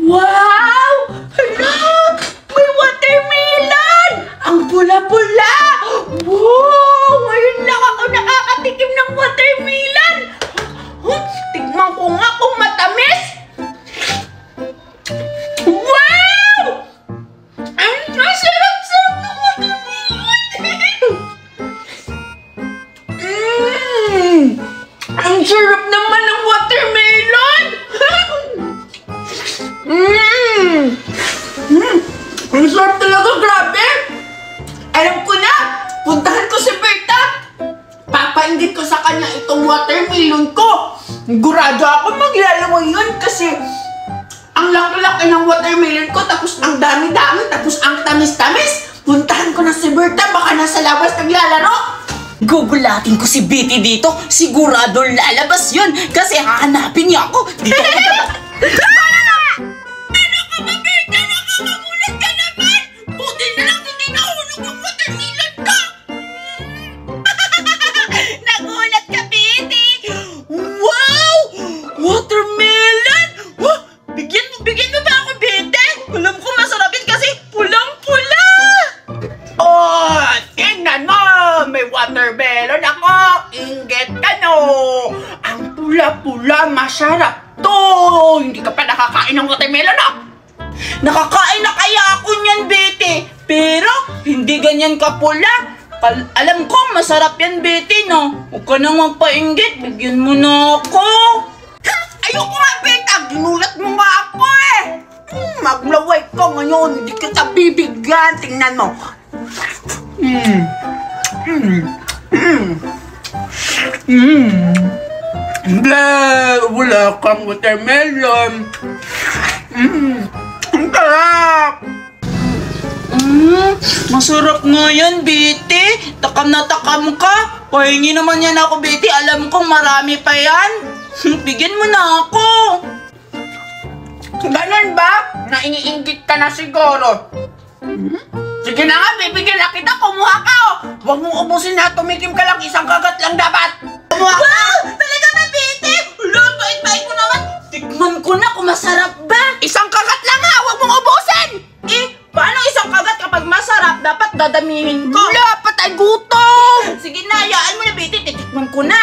Wow! Hala! May watermelon! Ang pula-pula! Wow! Ngayon lang ako nakakatikim ng watermelon! Tignan ko nga kung matamis! Wow! Ang sarap-sarap ng watermelon! Ang sarap naman ng watermelon! Ang sarap talaga, grabe! Alam ko na! Puntahan ko si Berta! Papainggit ko sa kanya itong watermelon ko! Gurado ako maglalaway yun kasi ang laki-laki ng watermelon ko, tapos ang dami-dami, tapos ang tamis-tamis! Puntahan ko na si Berta, baka nasa labas naglalaro! Gugulatin ko si Betty dito. Sigurado lalabas yun kasi hahanapin niya ako. Dito ka na ba? Ano ka ba, Berta? Nakakamulat ka naman! Buti na lang hindi nahulog ang watermelon ko! Nagulat ka, Betty! Wow! Watermelon! Huh? Bigyan mo ba ako, Betty? Alam ko masarap yun kasi pulang-pula! Oh, tingnan mo! May watermelon ako! Inggit ka, no! Ang pula-pula, masarap to! Hindi ka pa nakakain ng watermelon, no? Nakakain na kaya ako niyan, Betty. Pero hindi ganyan kapula. Alam ko masarap yan, Betty, no? Huwag ka nang magpainggit. Bigyan mo na ako. Ayoko nga, Berta! Ginulat mo nga ako, eh! Maglaway ko ngayon! Hindi kita bibigyan! Tingnan mo! Blah! Wala kang watermelon! Ang sarap! Masarap nga yan, Betty. Takam na takam ka. Pahingi naman yan ako, Betty. Alam kong marami pa yan. Bigyan mo na ako. Ganon ba? Naiinggit ka na siguro. Sige na nga, bibigyan na kita. Kumuha ka, oh! Huwag mong ubusin na. Tumikim ka lang. Isang kagat lang dapat. Kumuha ka! Wow! Talaga na, Betty! Wala, bait-bait ko naman. Tikman ko na kung masarap ba. Isang kagat lang, ha! Huwag mong ubusin! Paano isang kagat kapag masarap? Dapat dadamihin ko. Wala, patay gutom! Sige na, hayaan mo na, Betty. Titikman ko na.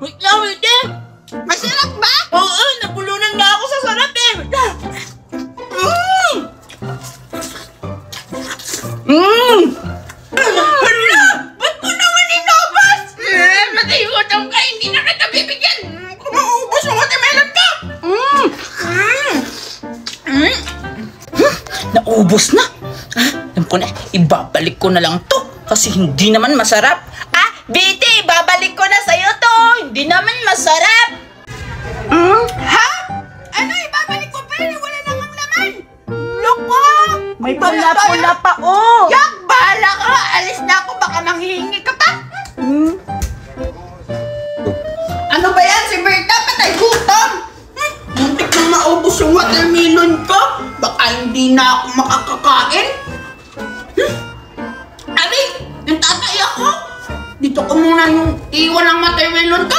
Wait lang, Betty. Masarap ba? Oo, nabulunan nga ako sa sarap eh. Hala! Ba't mo naman inubos? Matay gutom ka, hindi na kita bibigyan! Kung maubos yung watermelon ka! Naubos na. Alam ko na, ibabalik ko na lang to. Kasi hindi naman masarap. Betty, ibabalik ko na sa'yo to. Hindi naman masarap. Ha? Ano, ibabalik ko pa rin? Wala namang laman! Loko! May pula-pula pa, oh. Yak, bahala ka! Alis na ako, baka manghihingi ka pa! Ano ba yan? Si Berta, patay gutom! Muntik na maubos yung watermelon ko! Baka hindi na ako makakakain! Ari! Yung tatay ako! Dito ko muna yung iwan ng watermelon ko!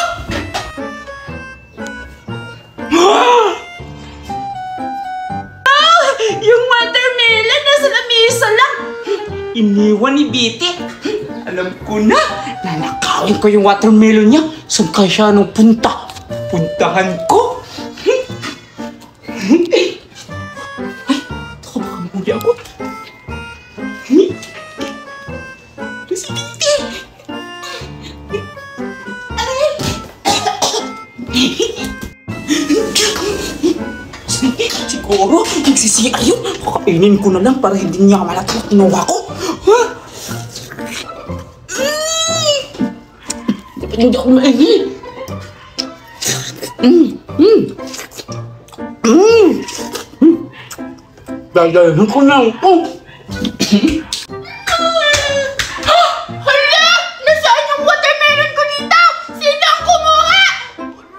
Yung watermelon nasa lamesa lang. Iniwan ni Betty. Alam ko na. Nanakawin ko yung watermelon niya. Saan kaya siya nung punta? Puntahan ko. Ay, baka mahuli ako. Si Betty. Siguro, nagsisiya yun. Kakainin ko na lang para hindi niya malata na kinuha ko. Dapat hindi ako maingay. Dadahin ko na. Hala! Nasaan yung watermelon ko dito? Sino ang kumuha?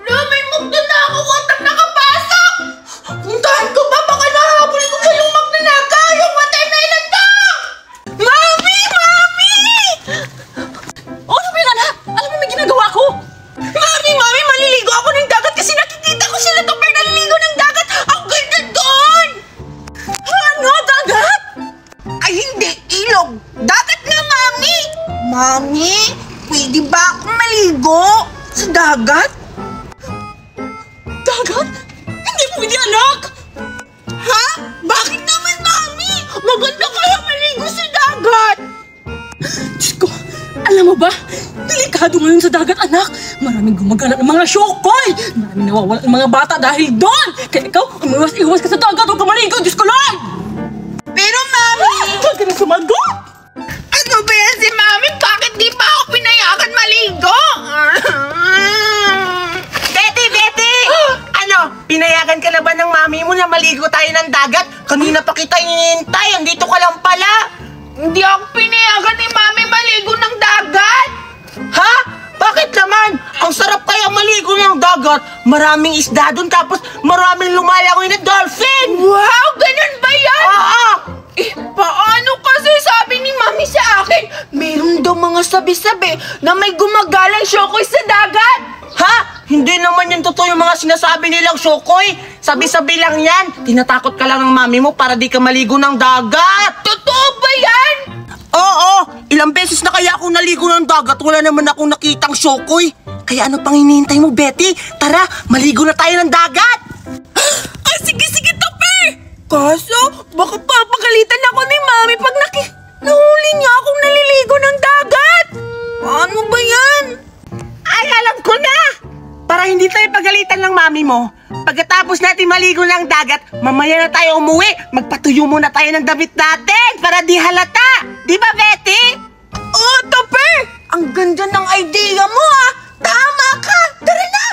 Hala, may magnanakaw atang nakapasok! Puntahan ko ba? Baka nahabol ko pa yung magnanakaw! Yung watermelon ko! Mami! Mami! ilog. Dagat nga, Mami. Mami, pwede ba akong maligo sa dagat? Dagat? Hindi pwede, anak. Ha? Bakit naman, Mami? Maganda kaya maligo sa dagat. Diyos ko, alam mo ba? Delikado ngayon sa dagat, anak. Maraming gumagana ng mga syokoy. Maraming nawawala ng mga bata dahil doon. Kaya ikaw, umiwas-iwas ka sa dagat o kamaligo. Diyos ko, Lord! Pero, Mami, Huwag ka na sumagot! ano ba yan si Mami? Bakit di pa ako pinayagan maligo? Betty! Ano, pinayagan ka na ba ng mami mo na maligo tayo ng dagat? Kanina pa kita hinihintay, andito ka lang pala. Hindi ako pinayagan ni Mami maligo ng dagat. Ha? Bakit naman? Ang sarap kaya maligo ng dagat. Maraming isda doon tapos maraming lumalangoy na dolphin. Wow, ganun ba yan? Oo! Eh, paano kasi sabi ni Mami sa akin, meron daw mga sabi-sabi na may gumagalang syokoy sa dagat. Ha? Hindi naman yung totoo yung mga sinasabi nilang syokoy. Sabi-sabi lang yan. Tinatakot ka lang ng mami mo para di ka maligo ng dagat. Totoo ba yan? Oo! Ilang beses na kaya ako naligo ng dagat, wala naman akong nakitang syokoy. Kaya ano pang hinihintay mo, Betty? Tara, maligo na tayo ng dagat! Ah, sige, Topper! Kaso, baka papagalitan ako ni Mami pag nahuli niya akong naliligo ng dagat. Paano ba yan? Ay, alam ko na! Para hindi tayo pagalitan ng mami mo, pagkatapos natin maligo ng dagat, mamaya na tayo umuwi. Magpatuyo muna tayo ng damit natin para di halata. Di ba, Betty? Oh, Topper! Ang ganda ng idea mo, ah! Tama ka! Tara na!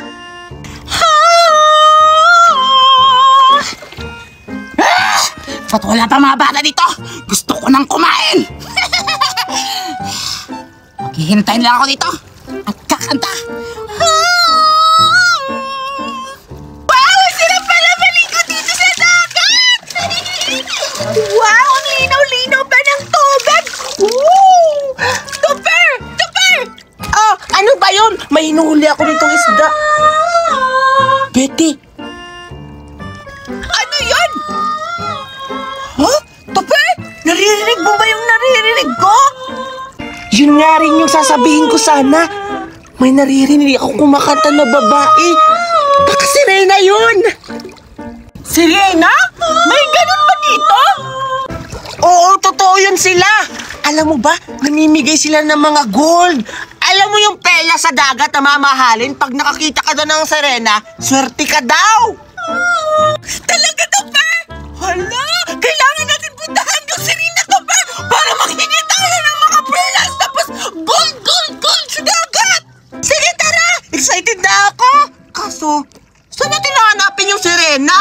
Ba't wala pa mga bata dito? Gusto ko nang kumain! Maghihintay lang ako dito at kakanta. Wow! Sila pala maligo dito sa dagat! Wow! Ang linaw-linaw pa ng tubig! Woo! Topper! Oh, ano ba yun? May hinuhuli ako nitong isda. Betty, Ano yun? Huh? Topper? Naririnig mo ba yung naririnig ko? yun nga rin yung sasabihin ko sana. May naririnig ako kumakanta na babae. Baka si Reyna yun. Si Reyna? May ganun ba dito? Oo, totoo yun sila. Alam mo ba, namimigay sila ng mga gold. Alam mo yung pela sa dagat na mamahalin, pag nakakita ka doon ng sirena, swerte ka daw. Talaga, Topper? Hala! Kailangan natin puntahan yung Serena, Topper! Para maghingi tayo ng mga perlas tapos gold sa dagat! Sige, tara! Excited na ako! Kaso, saan natin nahanapin yung sirena?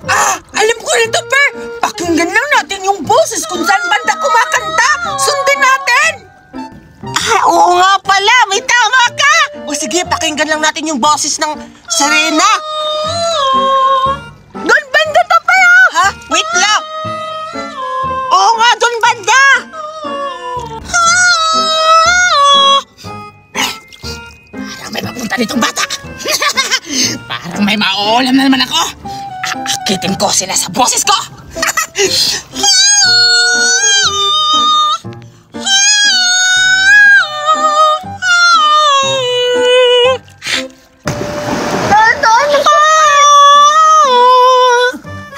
Ah! Alam ko na, Topper! Pakinggan lang natin yung boses kung saan banda kumakanta! Sundin natin! Ah, oo nga pala! May tama ka! O sige, pakinggan lang natin yung boses ng sirena. Doon banda, Topper, ah! Ha? Wait lang! Oo nga, doon banda! Parang may mapunta ditong bata. Parang may mauulam na naman ako. Aakitin ko sila sa boses ko.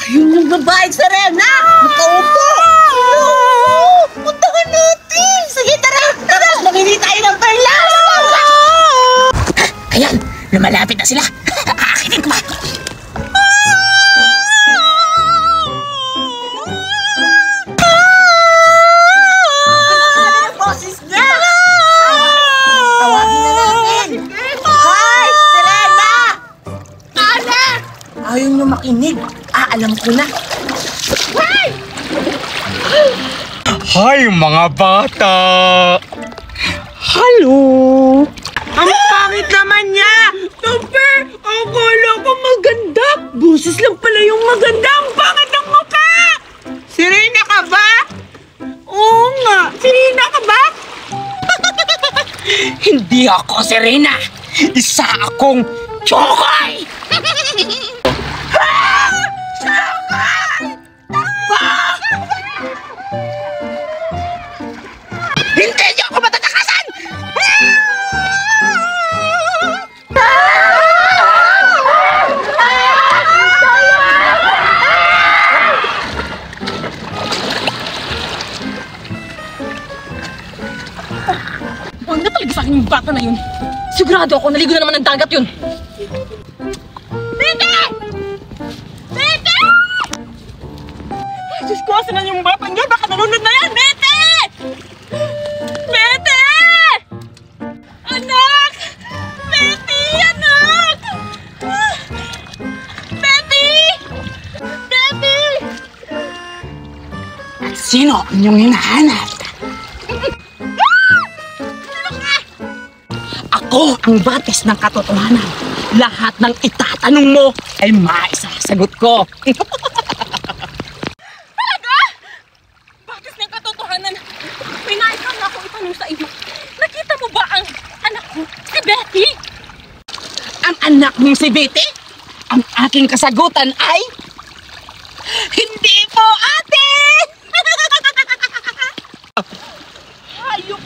Ayun yung babaeng sirena! Nakaupo! Puntahan natin! Sige, tara! Tara! Mamili tayo ng perlas! Ayan, lumalapit na sila. Aakitin ko ba? Boses niya! Tawagin na natin! Hi! Sirena! Ayaw niyo makinig. Alam ko na. Hi mga bata! Hello! Ang pangit naman niya! Topper! Akala ko maganda! Boses lang pala yung maganda! Ang pangit ng mukha! Sirena ka ba? Oo nga! Serena ka ba? Hindi ako si Reyna. Isa akong Chokoy! sa akin yung bata na yun, sigurado ako naligo na naman ng dagat yun. Bete! Bete! Ay, Diyos ko, asan na yung bata niya? Baka nalunod na yan! Bete! Bete! Anak! Bete! Anak! Bete! Bete! Sino ang inyong hinahanap? Ako ang batis ng katotohanan. Lahat ng itatanong mo ay maisasagot ko. Talaga? Bakit na yung katotohanan? May nais lang ako itanong sa iyo. Nakita mo ba ang anak ko, si Betty? Ang anak mong si Betty? Ang aking kasagutan ay... Hindi po, ate! Hayop